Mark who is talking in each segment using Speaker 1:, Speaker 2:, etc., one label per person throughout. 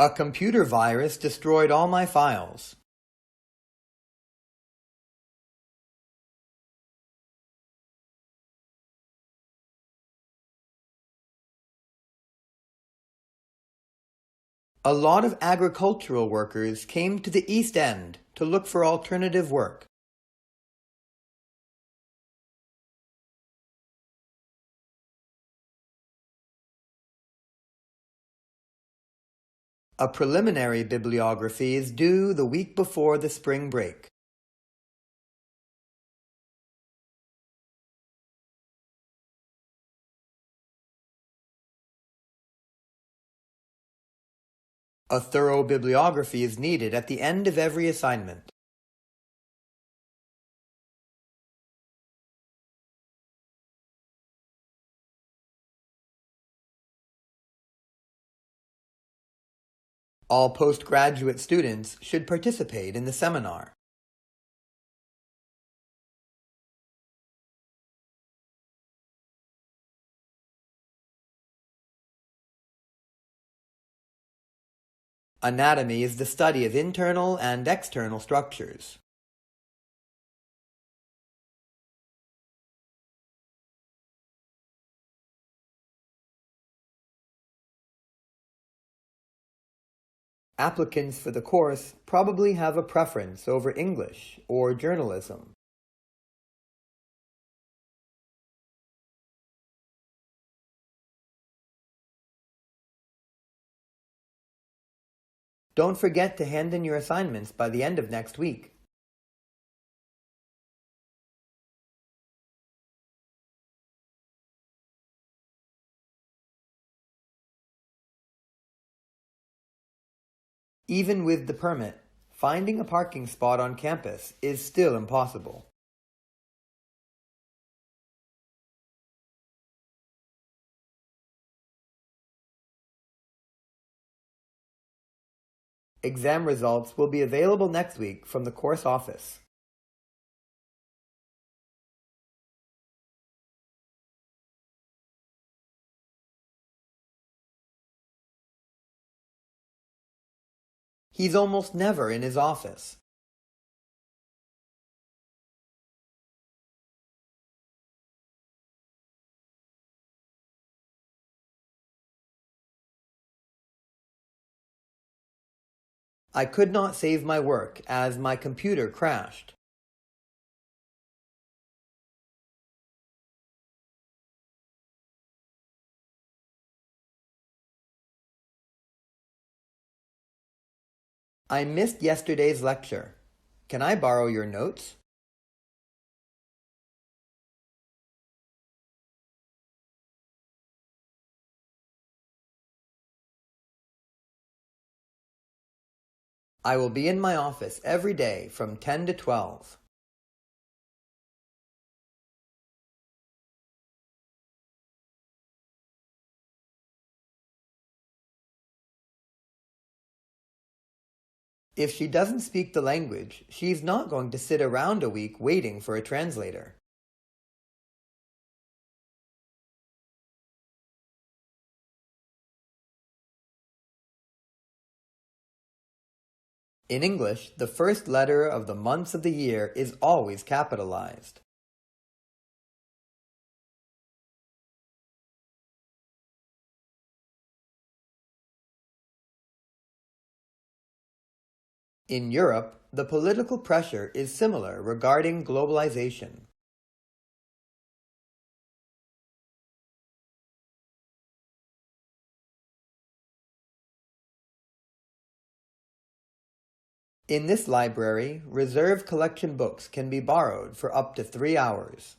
Speaker 1: A computer virus destroyed all my files. A lot of agricultural workers came to the East End to look for alternative work. A preliminary bibliography is due the week before the spring break. A thorough bibliography is needed at the end of every assignment. All postgraduate students should participate in the seminar. Anatomy is the study of internal and external structures. Applicants for the course probably have a preference over English or journalism. Don't forget to hand in your assignments by the end of next week. Even with the permit, finding a parking spot on campus is still impossible. Exam results will be available next week from the course office. He's almost never in his office. I could not save my work as my computer crashed. I missed yesterday's lecture. Can I borrow your notes? I will be in my office every day from 10 to 12. If she doesn't speak the language, she's not going to sit around a week waiting for a translator. In English, the first letter of the months of the year is always capitalized. In Europe, the political pressure is similar regarding globalization. In this library, reserved collection books can be borrowed for up to 3 hours.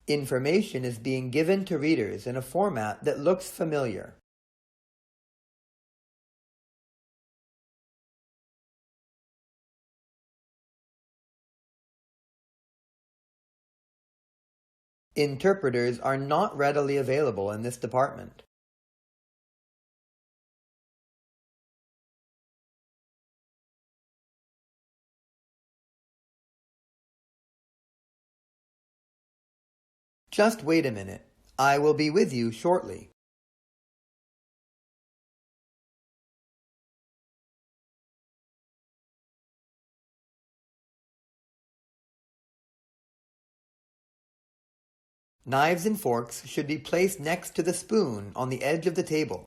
Speaker 1: Information is being given to readers in a format that looks familiar. Interpreters are not readily available in this department. Just wait a minute. I will be with you shortly. Knives and forks should be placed next to the spoon on the edge of the table.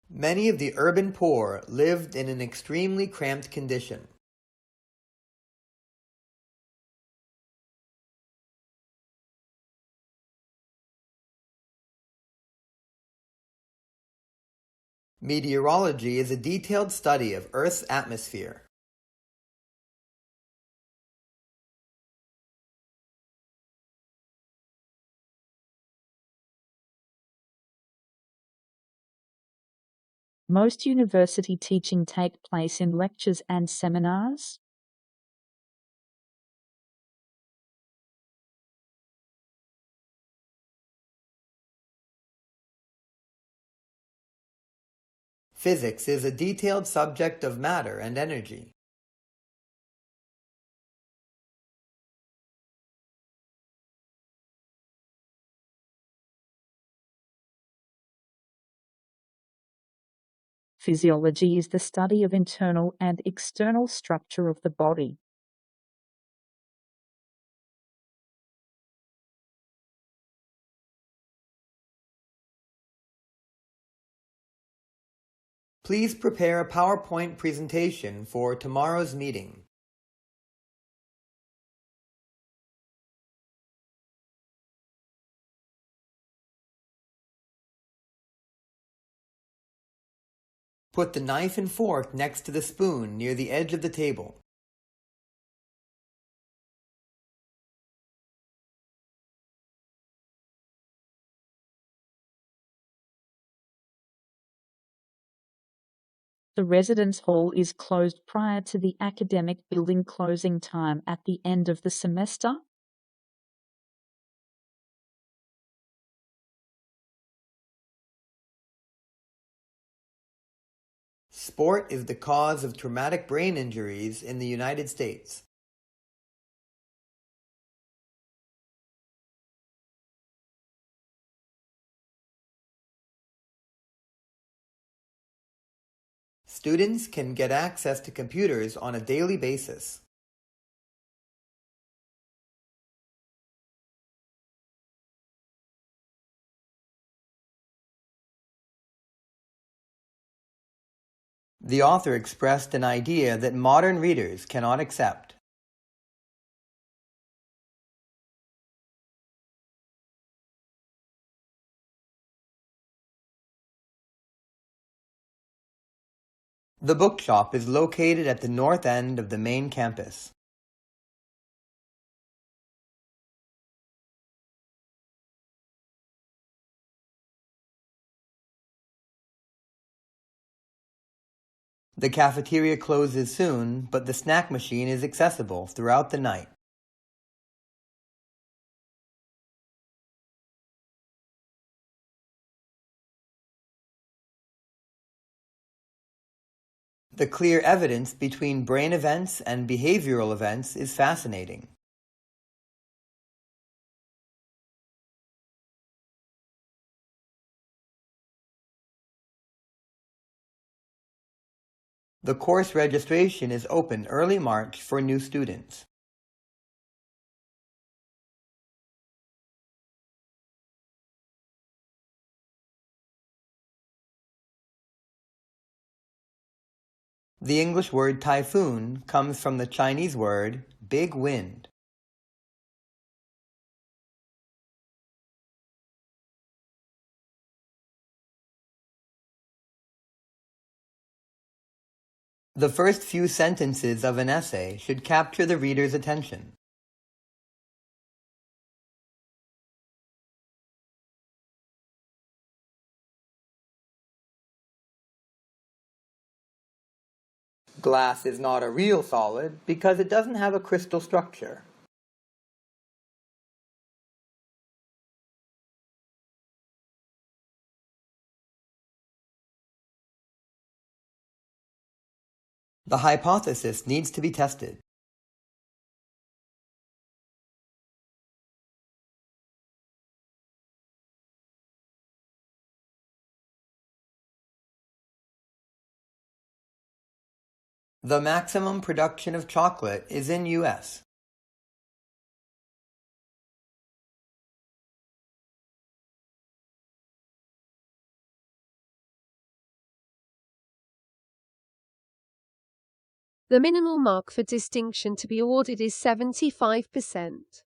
Speaker 1: Many of the urban poor lived in an extremely cramped condition. Meteorology is a detailed study of Earth's atmosphere.
Speaker 2: Most university teaching take place in lectures and seminars.
Speaker 1: Physics is a detailed subject of matter and energy.
Speaker 2: Physiology is the study of internal and external structure of the body.
Speaker 1: Please prepare a PowerPoint presentation for tomorrow's meeting. Put the knife and fork next to the spoon near the edge of the table.
Speaker 2: The residence hall is closed prior to the academic building closing time at the end of the semester.
Speaker 1: Sport is the cause of traumatic brain injuries in the United States. Students can get access to computers on a daily basis. The author expressed an idea that modern readers cannot accept. The bookshop is located at the north end of the main campus. The cafeteria closes soon, but the snack machine is accessible throughout the night. The clear evidence between brain events and behavioral events is fascinating. The course registration is open early March for new students. The English word typhoon comes from the Chinese word big wind. The first few sentences of an essay should capture the reader's attention. Glass is not a real solid because it doesn't have a crystal structure. The hypothesis needs to be tested. The maximum production of chocolate is in U.S.
Speaker 3: The minimal mark for distinction to be awarded is 75%.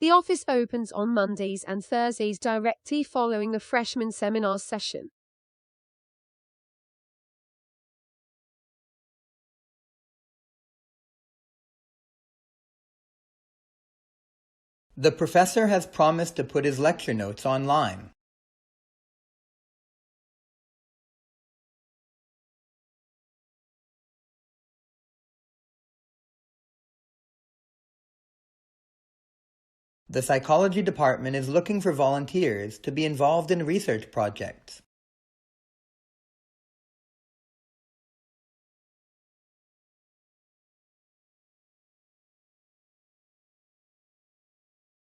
Speaker 3: The office opens on Mondays and Thursdays directly following the freshman seminar session.
Speaker 1: The professor has promised to put his lecture notes online. The psychology department is looking for volunteers to be involved in research projects.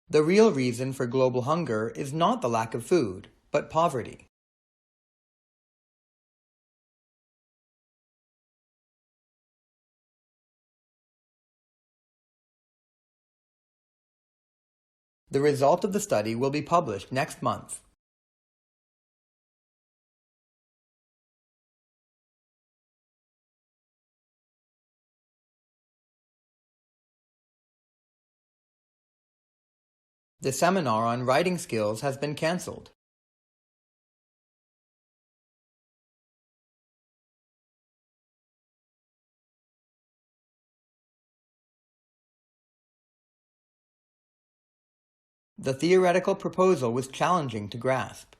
Speaker 1: The real reason for global hunger is not the lack of food, but poverty. The result of the study will be published next month. The seminar on writing skills has been cancelled. The theoretical proposal was challenging to grasp.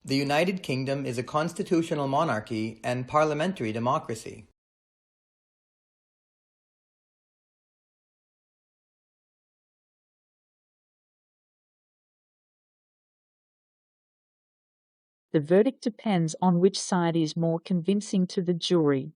Speaker 1: The United Kingdom is a constitutional monarchy and parliamentary democracy.
Speaker 2: The verdict depends on which side is more convincing to the jury.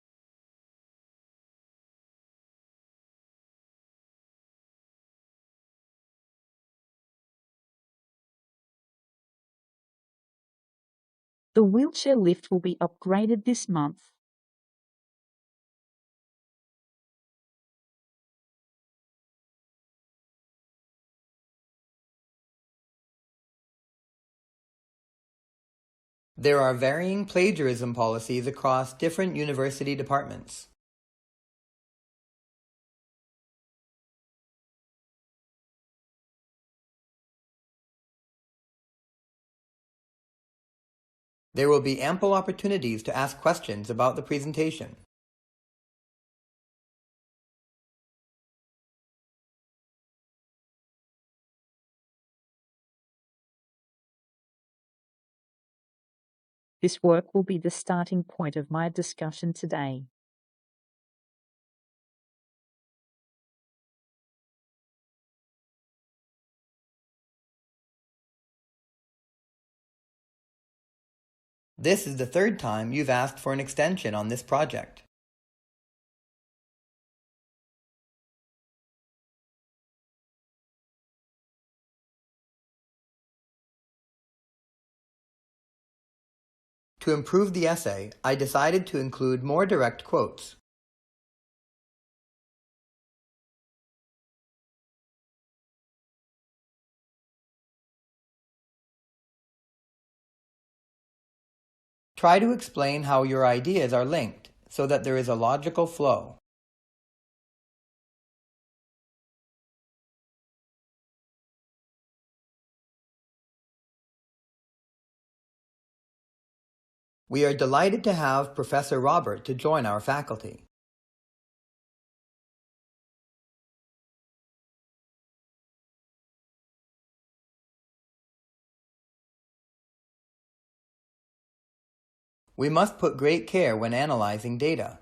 Speaker 2: The wheelchair lift will be upgraded this month.
Speaker 1: There are varying plagiarism policies across different university departments. There will be ample opportunities to ask questions about the presentation.
Speaker 2: This work will be the starting point of my discussion today.
Speaker 1: This is the third time you've asked for an extension on this project. To improve the essay, I decided to include more direct quotes. Try to explain how your ideas are linked so that there is a logical flow. We are delighted to have Professor Robert to join our faculty. We must put great care when analyzing data.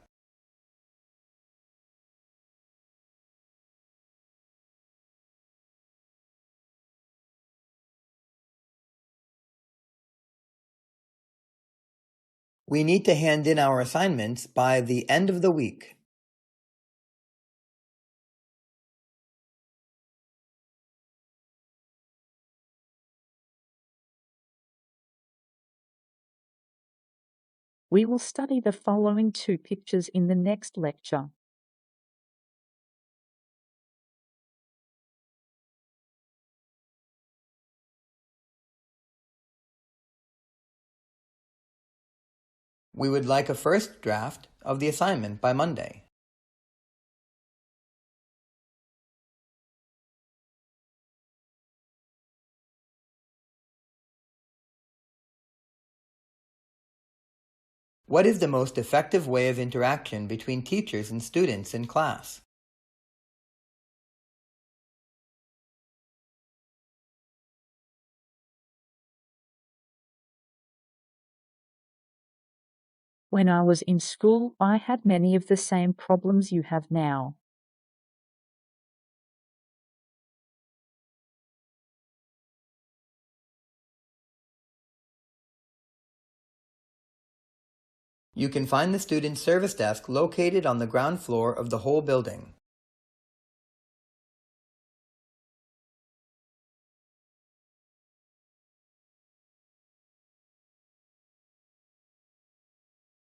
Speaker 1: We need to hand in our assignments by the end of the week.
Speaker 2: We will study the following 2 pictures in the next lecture.
Speaker 1: We would like a first draft of the assignment by Monday. What is the most effective way of interaction between teachers and students in class?
Speaker 2: When I was in school, I had many of the same problems you have now.
Speaker 1: You can find the student service desk located on the ground floor of the whole building.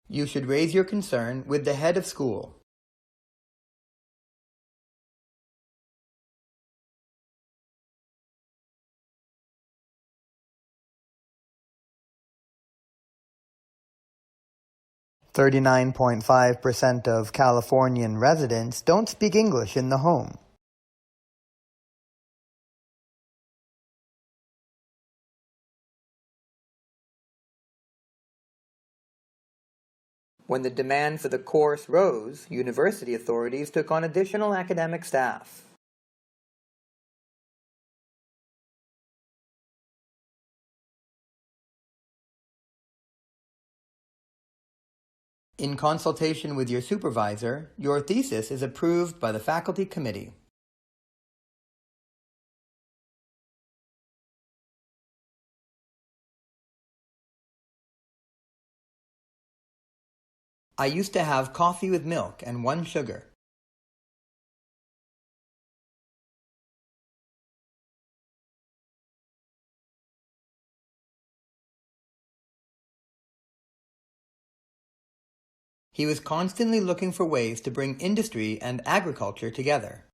Speaker 1: You should raise your concern with the head of school. "39.5% of Californian residents don't speak English in the home." When the demand for the course rose, university authorities took on additional academic staff. In consultation with your supervisor, your thesis is approved by the faculty committee. I used to have coffee with milk and 1 sugar. He was constantly looking for ways to bring industry and agriculture together.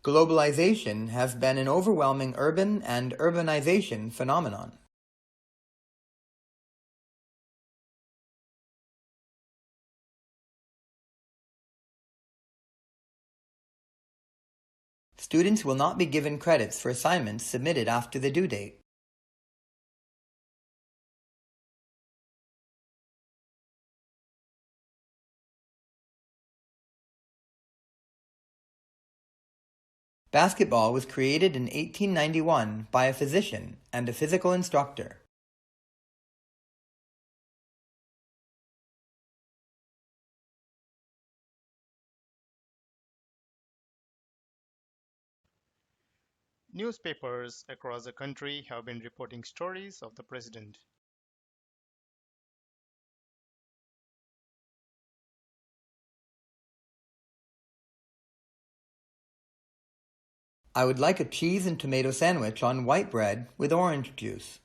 Speaker 1: Globalization has been an overwhelming urban and urbanization phenomenon. Students will not be given credits for assignments submitted after the due date. Basketball was created in 1891 by a physician and a physical instructor.
Speaker 4: Newspapers across the country have been reporting stories of the president.
Speaker 1: I would like a cheese and tomato sandwich on white bread with orange juice.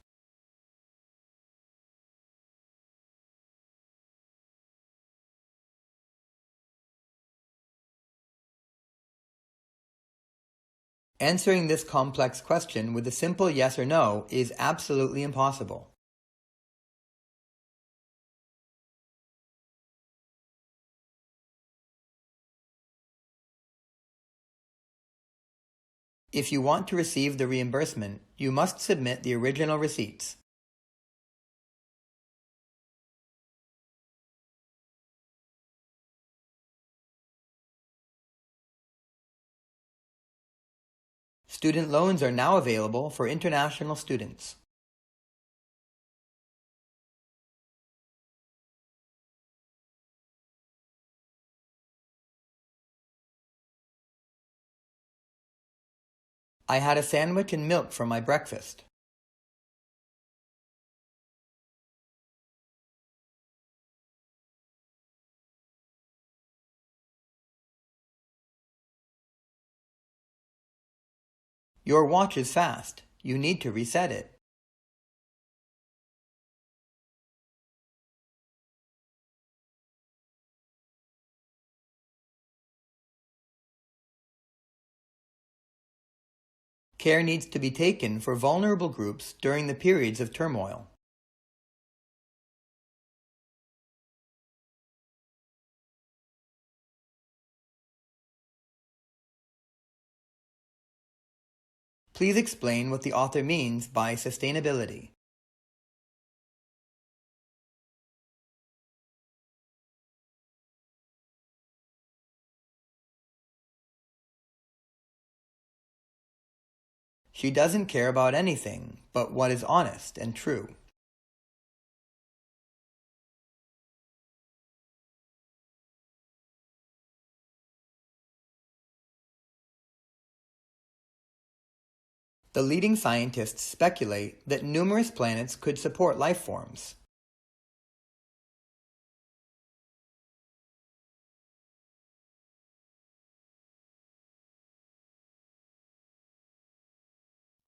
Speaker 1: Answering this complex question with a simple yes or no is absolutely impossible. If you want to receive the reimbursement, you must submit the original receipts. Student loans are now available for international students. I had a sandwich and milk for my breakfast. Your watch is fast. You need to reset it. Care needs to be taken for vulnerable groups during the periods of turmoil. Please explain what the author means by sustainability. She doesn't care about anything but what is honest and true. The leading scientists speculate that numerous planets could support life forms.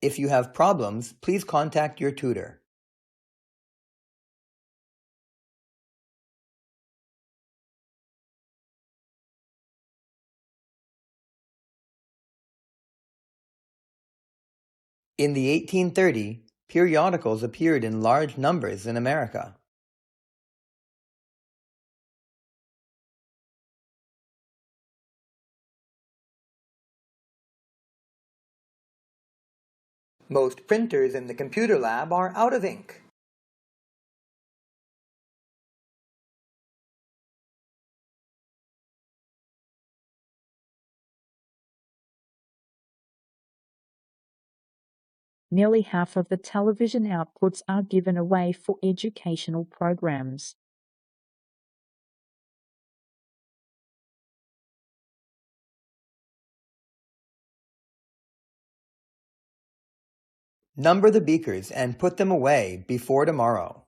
Speaker 1: If you have problems, please contact your tutor. In the 1830s, periodicals appeared in large numbers in America. Most printers in the computer lab are out of ink.
Speaker 2: Nearly half of the television outputs are given away for educational programs.
Speaker 1: Number the beakers and put them away before tomorrow.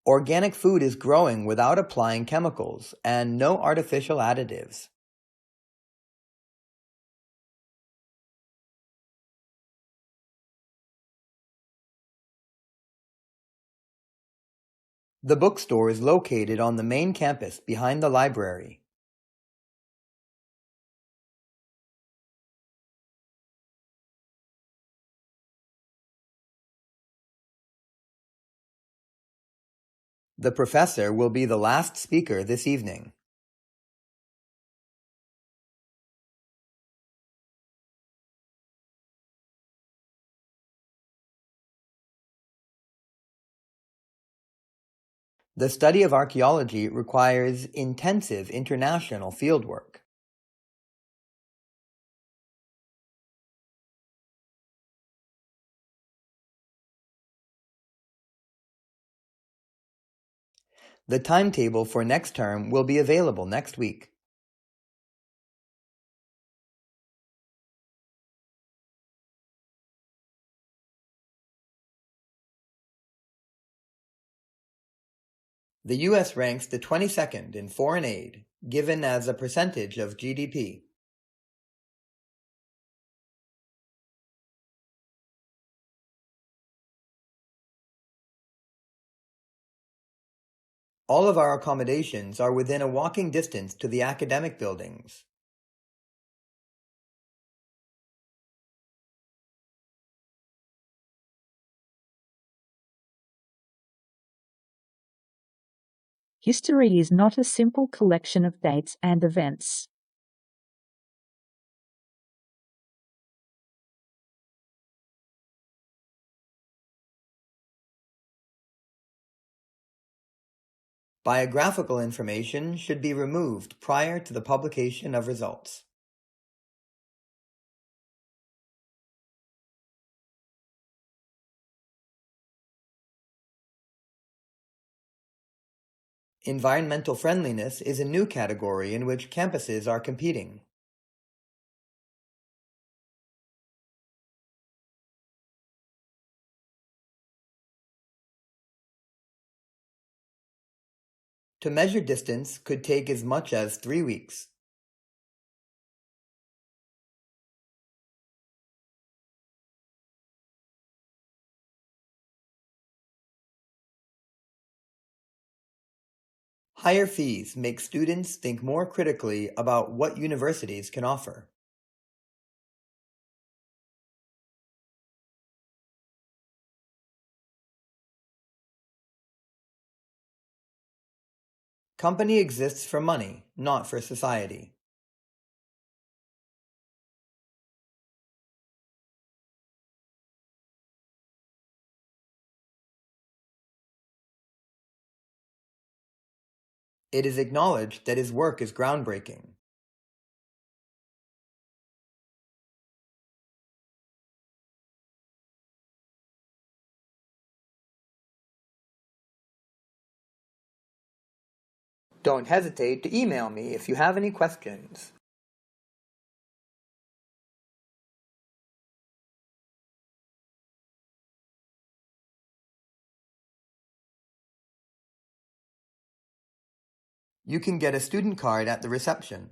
Speaker 1: Organic food is growing without applying chemicals and no artificial additives. The bookstore is located on the main campus behind the library. The professor will be the last speaker this evening. The study of archaeology requires intensive international fieldwork. The timetable for next term will be available next week. The U.S. ranks the 22nd in foreign aid, given as a percentage of GDP. All of our accommodations are within a walking distance to the academic buildings.
Speaker 2: History is not a simple collection of dates and events.
Speaker 1: Biographical information should be removed prior to the publication of results. Environmental friendliness is a new category in which campuses are competing. To measure distance could take as much as 3 weeks. Higher fees make students think more critically about what universities can offer. Company exists for money, not for society. It is acknowledged that his work is groundbreaking. Don't hesitate to email me if you have any questions. You can get a student card at the reception.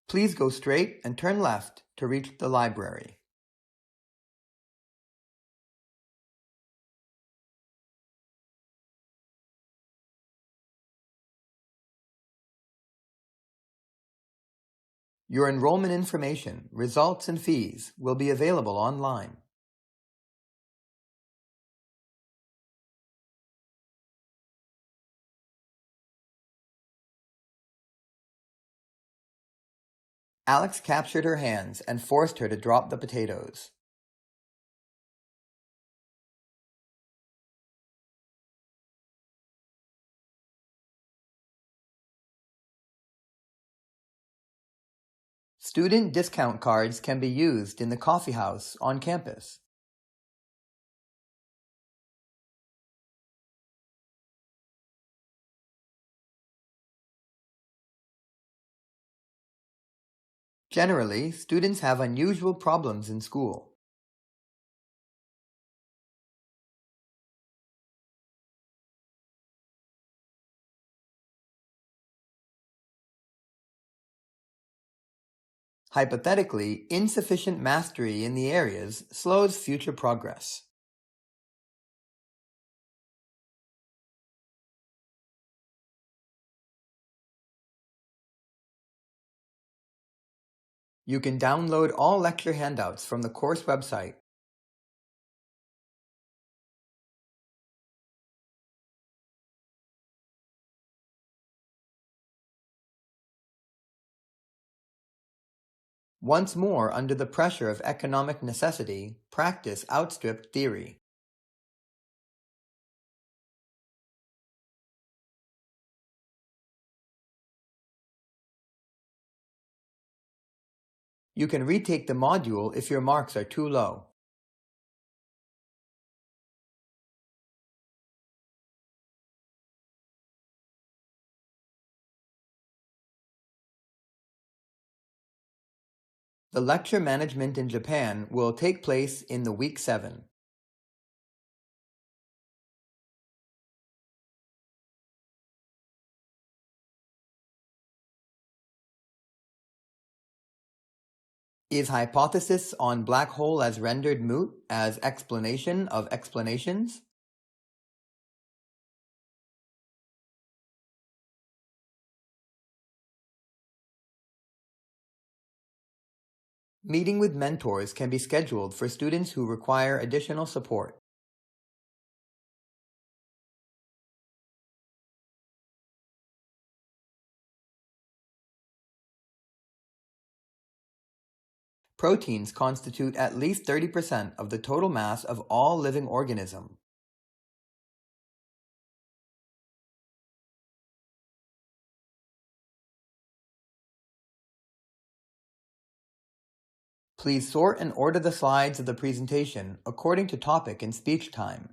Speaker 1: Please go straight and turn left to reach the library. Your enrollment information, results, and fees will be available online. Alex captured her hands and forced her to drop the potatoes. Student discount cards can be used in the coffee house on campus. Generally, students have unusual problems in school. Hypothetically, insufficient mastery in the areas slows future progress. You can download all lecture handouts from the course website. Once more, under the pressure of economic necessity, practice outstripped theory. You can retake the module if your marks are too low. The lecture management in Japan will take place in the week 7. Is hypothesis on black hole as rendered moot as explanation of explanations? Meeting with mentors can be scheduled for students who require additional support. Proteins constitute at least 30% of the total mass of all living organisms. Please sort and order the slides of the presentation according to topic and speech time.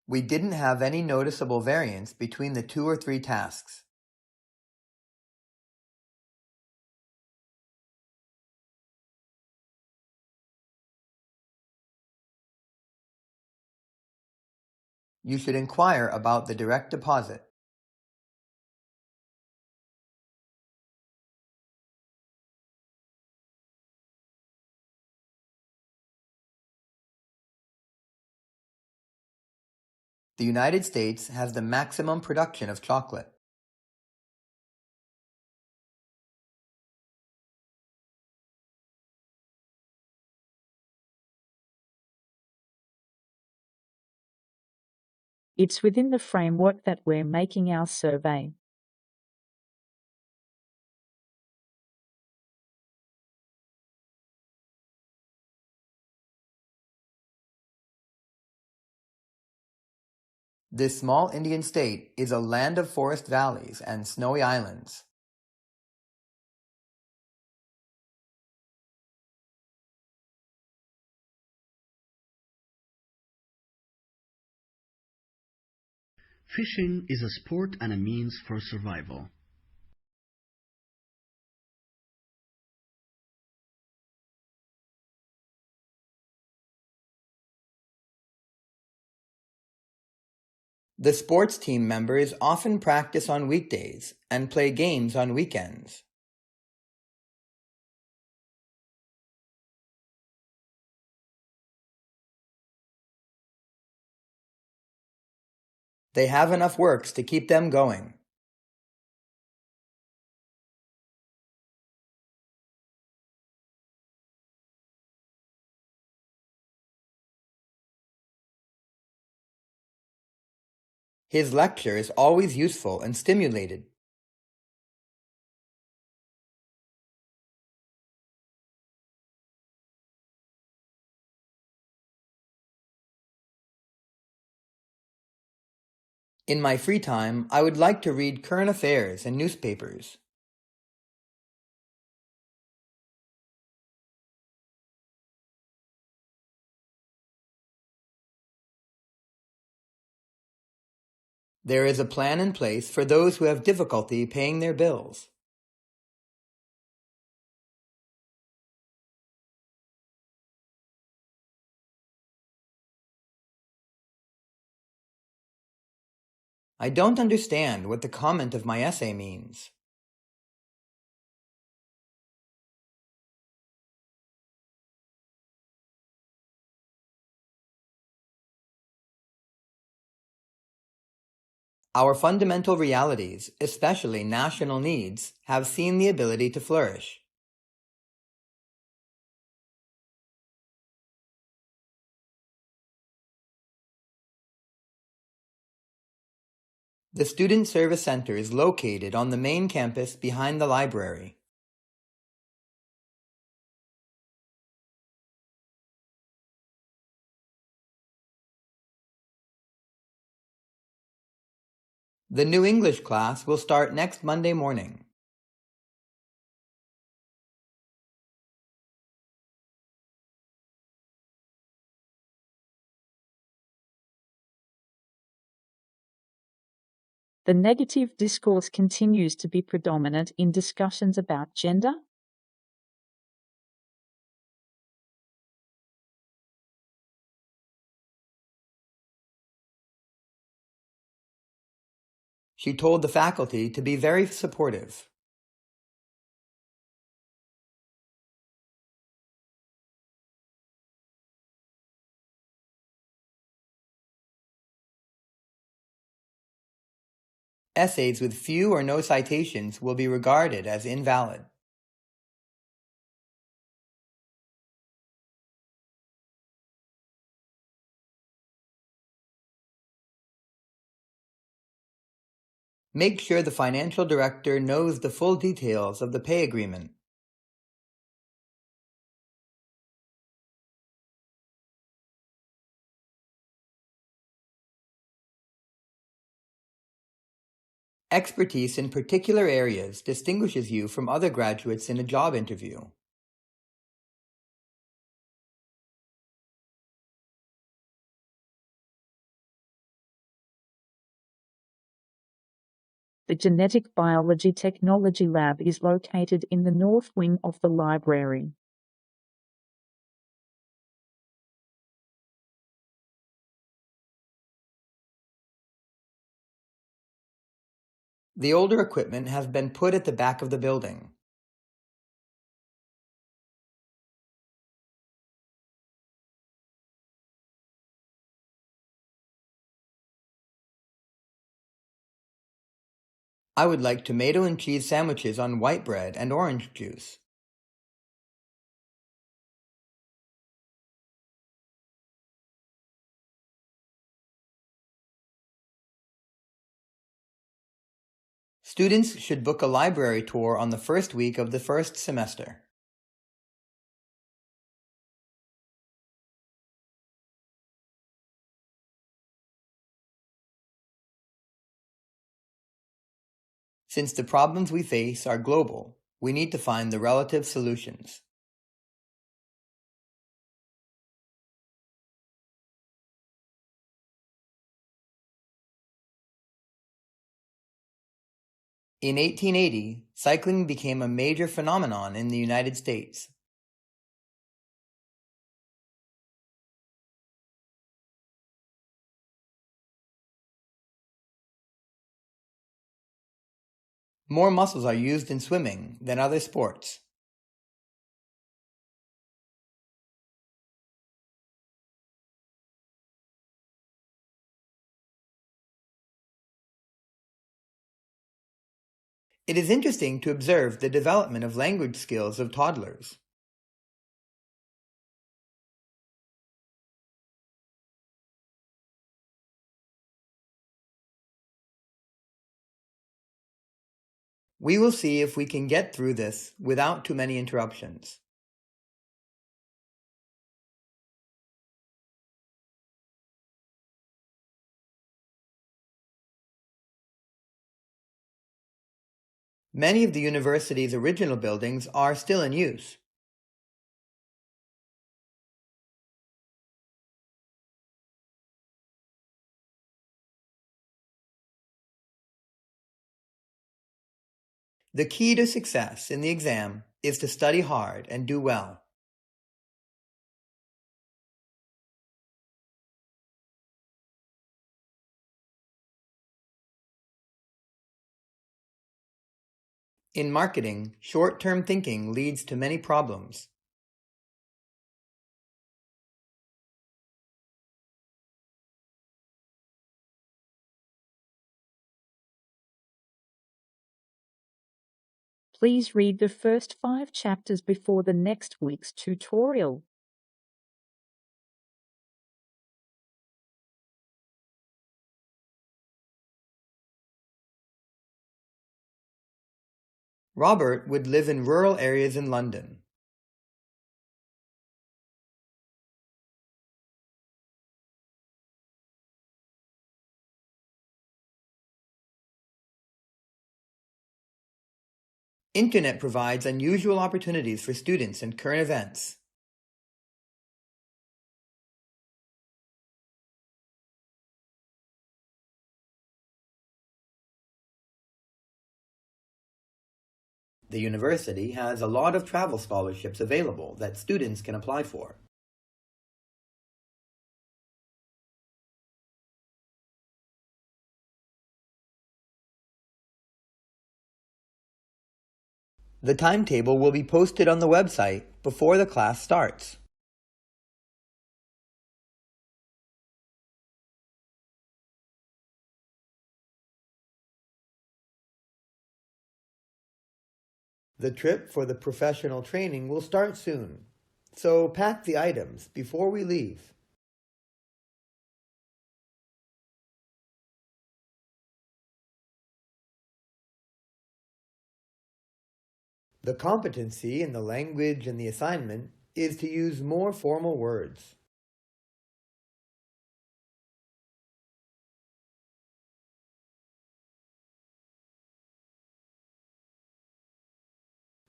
Speaker 1: We didn't have any noticeable variance between the 2 or 3 tasks. You should inquire about the direct deposit. The United States has the maximum production of chocolate.
Speaker 2: It's within the framework that we're making our survey.
Speaker 1: This small Indian state is a land of forest valleys and snowy islands.
Speaker 5: Fishing is a sport and a means for survival.
Speaker 1: The sports team members often practice on weekdays and play games on weekends. They have enough works to keep them going. His lecture is always useful and stimulated. In my free time, I would like to read current affairs and newspapers. There is a plan in place for those who have difficulty paying their bills. I don't understand what the comment of my essay means. Our fundamental realities, especially national needs, have seen the ability to flourish. The Student Service Center is located on the main campus behind the library. The new English class will start next Monday morning.
Speaker 2: The negative discourse continues to be predominant in discussions about gender,
Speaker 1: She told the faculty to be very supportive. Essays with few or no citations will be regarded as invalid. Make sure the financial director knows the full details of the pay agreement. Expertise in particular areas distinguishes you from other graduates in a job interview.
Speaker 2: The Genetic Biology Technology Lab is located in the north wing of the library.
Speaker 1: The older equipment has been put at the back of the building. I would like tomato and cheese sandwiches on white bread and orange juice. Students should book a library tour on the first week of the first semester. Since the problems we face are global, we need to find the relative solutions. In 1880, cycling became a major phenomenon in the United States. More muscles are used in swimming than other sports. It is interesting to observe the development of language skills of toddlers. We will see if we can get through this without too many interruptions. Many of the university's original buildings are still in use. The key to success in the exam is to study hard and do well. In marketing, short-term thinking leads to many problems.
Speaker 2: Please read the first 5 chapters before the next week's tutorial.
Speaker 1: Robert would live in rural areas in London. Internet provides unusual opportunities for students and current events. The university has a lot of travel scholarships available that students can apply for. The timetable will be posted on the website before the class starts. The trip for the professional training will start soon, so pack the items before we leave. The competency in the language and the assignment is to use more formal words.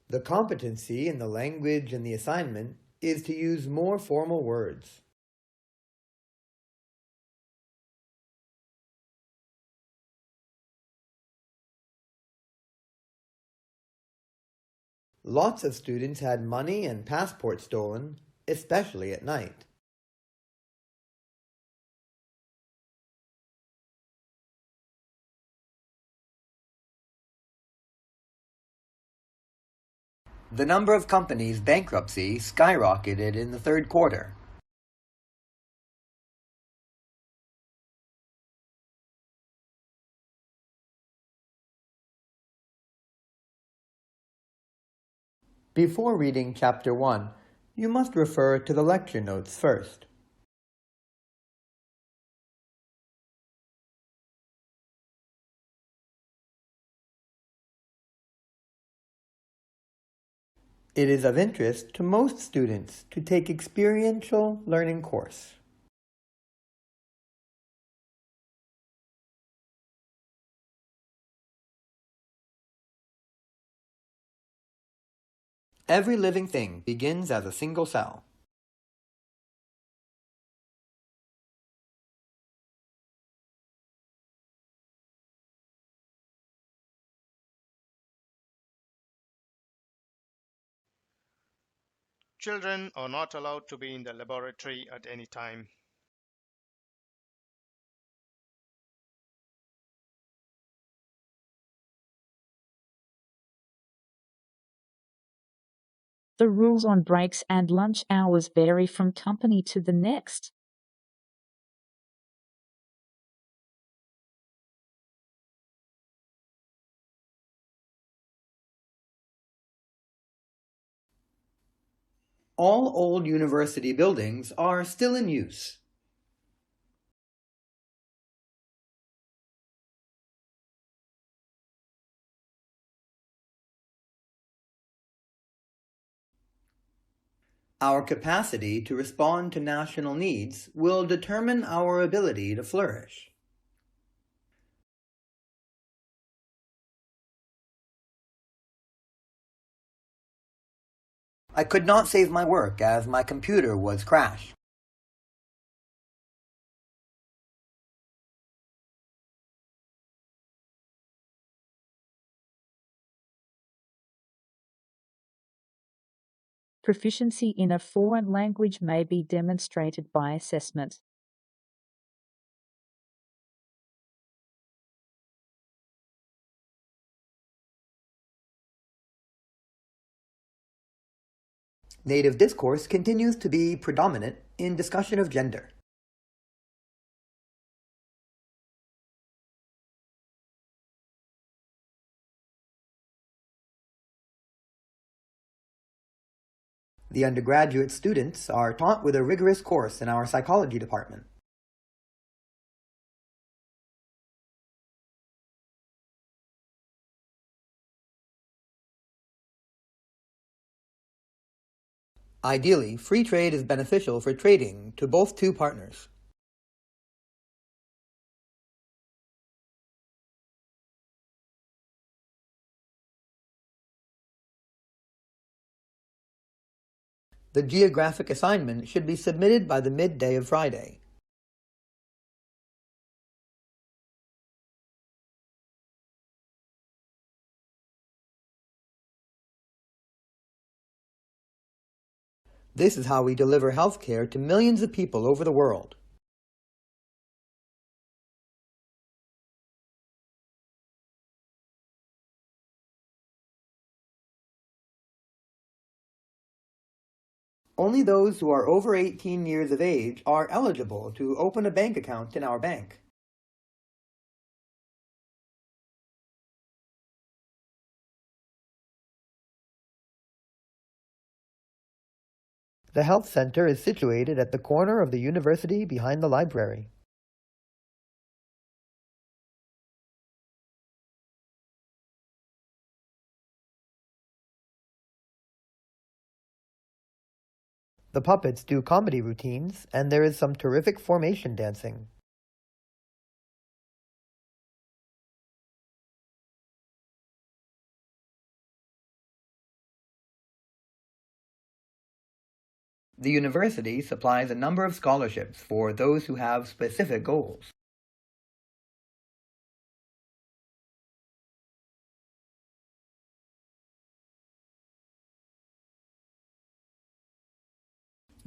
Speaker 1: The competency in the language and the assignment is to use more formal words. Lots of students had money and passports stolen, especially at night. The number of companies' bankruptcy skyrocketed in the third quarter. Before reading Chapter 1, you must refer to the lecture notes first. It is of interest to most students to take experiential learning course. Every living thing begins as a single cell.
Speaker 4: Children are not allowed to be in the laboratory at any time.
Speaker 2: The rules on breaks and lunch hours vary from company to the next.
Speaker 1: All old university buildings are still in use. Our capacity to respond to national needs will determine our ability to flourish. I could not save my work as my computer was crashed.
Speaker 2: Proficiency in a foreign language may be demonstrated by assessment.
Speaker 1: Native discourse continues to be predominant in discussion of gender. The undergraduate students are taught with a rigorous course in our psychology department. Ideally, free trade is beneficial for trading to both two partners. The geographic assignment should be submitted by the midday of Friday. This is how we deliver health care to millions of people over the world. Only those who are over 18 years of age are eligible to open a bank account in our bank. The health center is situated at the corner of the university behind the library. The puppets do comedy routines, and there is some terrific formation dancing. The university supplies a number of scholarships for those who have specific goals.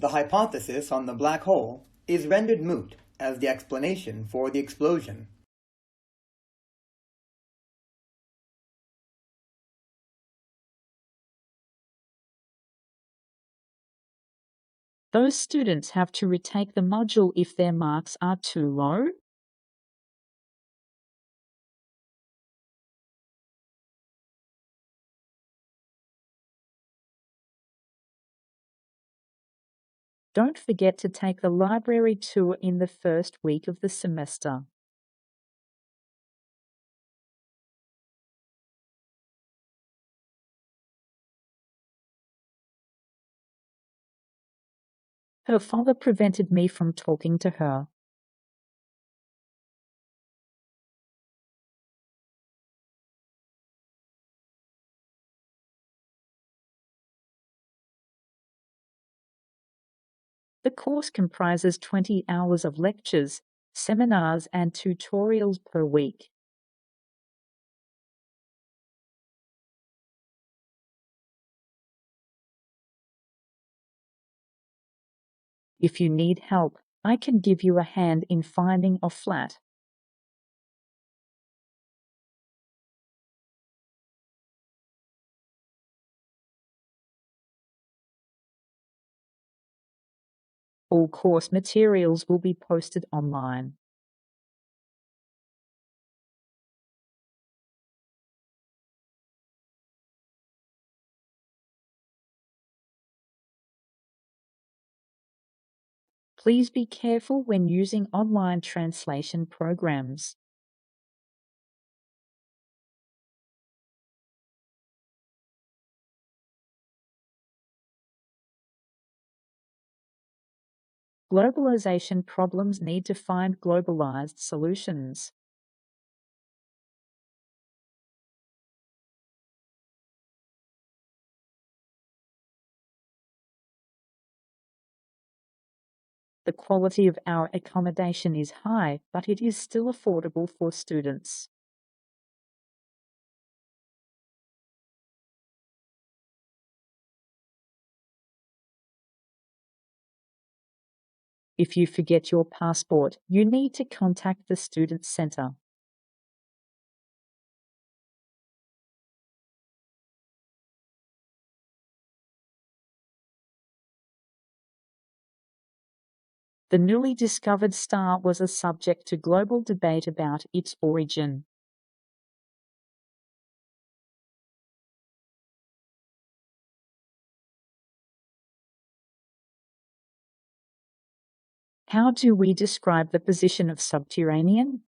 Speaker 1: The hypothesis on the black hole is rendered moot as the explanation for the explosion.
Speaker 2: Those students have to retake the module if their marks are too low. Don't forget to take the library tour in the first week of the semester. Her father prevented me from talking to her. The course comprises 20 hours of lectures, seminars, and tutorials per week. If you need help, I can give you a hand in finding a flat. All course materials will be posted online. Please be careful when using online translation programs. Globalization problems need to find globalized solutions. The quality of our accommodation is high, but it is still affordable for students. If you forget your passport, you need to contact the Student Center. The newly discovered star was a subject to global debate about its origin. How do we describe the position of subterranean?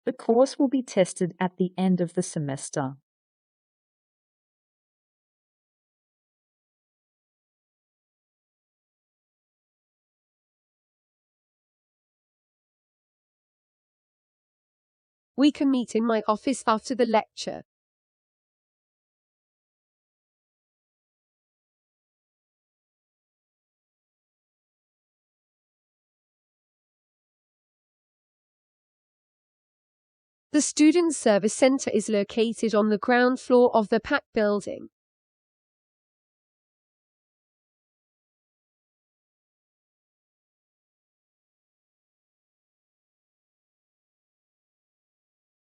Speaker 2: The course will be tested at the end of the semester.
Speaker 3: We can meet in my office after the lecture. The Student Service Center is located on the ground floor of the PAC building.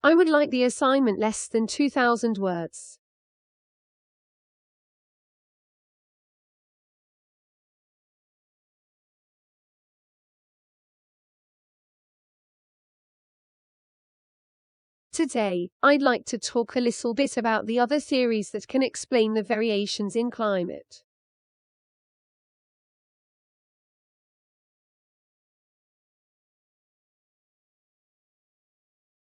Speaker 3: I would like the assignment less than 2,000 words. Today, I'd like to talk a little bit about the other theories that can explain the variations in climate.